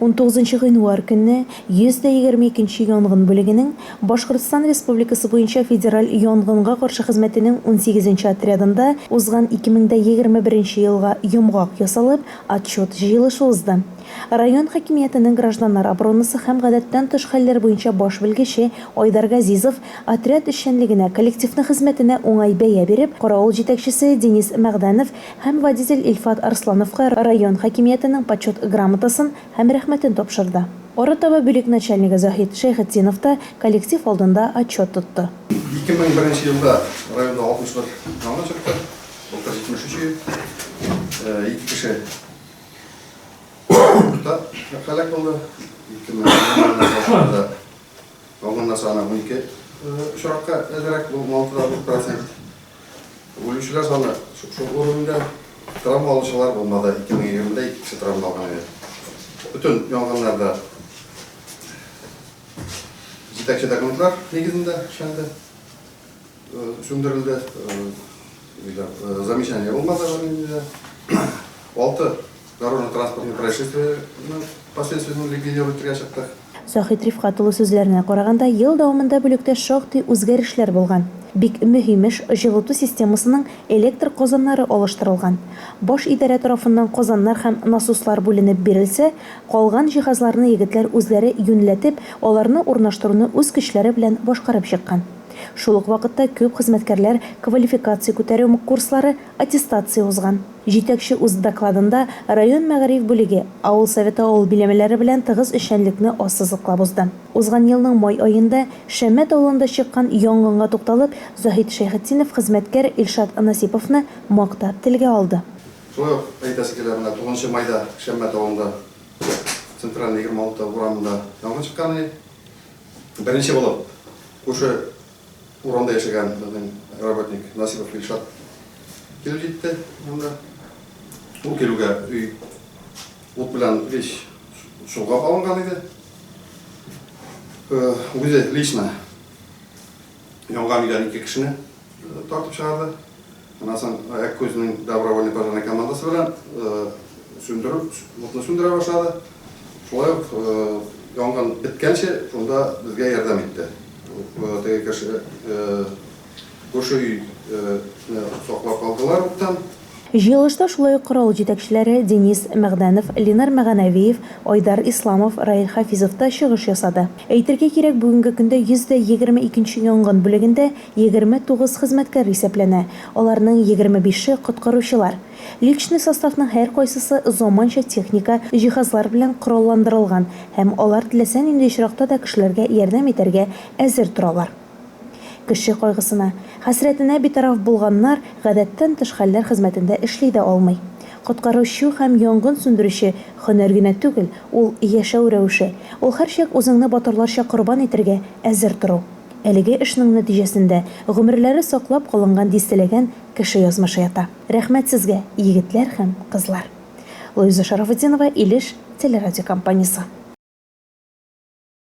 19 гыйнвар көнне 122 янгын бүлегенең Башкортстан Республикасы буенча федераль янгынга каршы хезмәтенең 18 отрядында узган 2021 елга йомгак ясалып, отчет җыелышы узды. Район хакимиятенең гражданнар оборонасы һәм гадәттән тыш хәлләр буенча баш белгече Айдар Газизов отряд эшчәнлегенә, коллективның хезмәтенә уңай бәя биреп, каравыл җитәкчесе Денис Мәгъдәнов һәм водитель Илфат Арслановка район хакимиятенең почет грамотасын һәм рәхмәтен тапшырды. Арытаба бүлек начальнигы Захид Шәйхетдинов та коллектив алдында отчет тотты. 2001 елда районда 60 янгын чыкты. Былтыр 73, 2 кеше халак болды. 2000 янгыннан саны 12 очракка әзерәк, бу 6%. Үлүчеләр саны шул урында травма алучылар булмады. 2020-дә 2 кеше травма алган иде. Бүтән янгыннарда җитәкче документлар нигезендә шәндә сүндерелде. Замечание булмады. 6 дорожно-транспортное происшествие последствиями ликвидировать ряшактах. Захид Рифкатулы сүзләренә караганда, ел дәвамында бүлектә шактый үзгәрешләр булган. Бик мөһим эш җылыту системасының электр казаннары алыштырылган. Баш идарә тарафыннан казаннар һәм насослар бүленеп бирелсә, калган җиһазларны егетләр үзләре юньләтеп, аларны урнаштыруны үз көчләре белән башкарып чыккан. Шул ук вакытта күп хезмәткәрләр квалификация күтәрү курслары, аттестация узган. Җитәкче үз докладында район мәгариф бүлеге авыл советы авыл биләмәләре белән тыгыз эшчәнлекне ассызыклап узды. Узган елның май аенда Шәммәт авылында чыккан янгынга тукталып, Захид Шәйхетдинов хезмәткәр Илшат Насиповны мактап телгә алды. Шулай ук әйтәсе килә, 9 майда Шәммәт авылында центральный 26 урамында янгын чыккан иде. Беренче булып күрше урамда яшәгән работник Насипов Илшат килеп җитте. Ул килүгә өй ут белән вещь шулга алынган иде. Үзе лично янган өйдән 2 кешене тартып чыгарды. Аннан соң Аккүзнең добровольный пожарный командасы белән утны сүндерә башлады. Шулай ук янгын беткәнче шунда безгә ярдәм итте. Теге кеше күрше өй саклап калдылар уттан. Җыелышта шулай ук каравыл җитәкчеләре Денис Мәгъдәнов, Ленар Мәганәвиев, Айдар Исламов, Раил Хафизов та чыгыш ясады. Әйтергә кирәк, бүгенге көндә 122 янгын бүлегендә 29 хезмәткәр исәпләнә. Аларның 25-е коткаручылар. Личный составның һәр кайсысы заманча техника, җиһазлар белән коралландырылган һәм алар теләсә нинди очракта да кешеләргә ярдәм итәргә әзер торалар. Кеше кайгысына, хәсрәтенә битараф булганнар гадәттән тыш хәлләр хезмәтендә эшли дә алмый. Коткаручы һәм янгын сүндерүче һөнәр генә түгел, ул яшәү рәвеше. Ул һәрчак үзеңне батырларча корбан итәргә әзер тору. Әлеге эшнең нәтиҗәсендә гомерләре саклап калынган дистәләгән кеше язмышы ята. Рәхмәт сезгә, егетләр һәм кызлар. Луиза Шарафетдинова, Илеш телерадиокомпаниясе.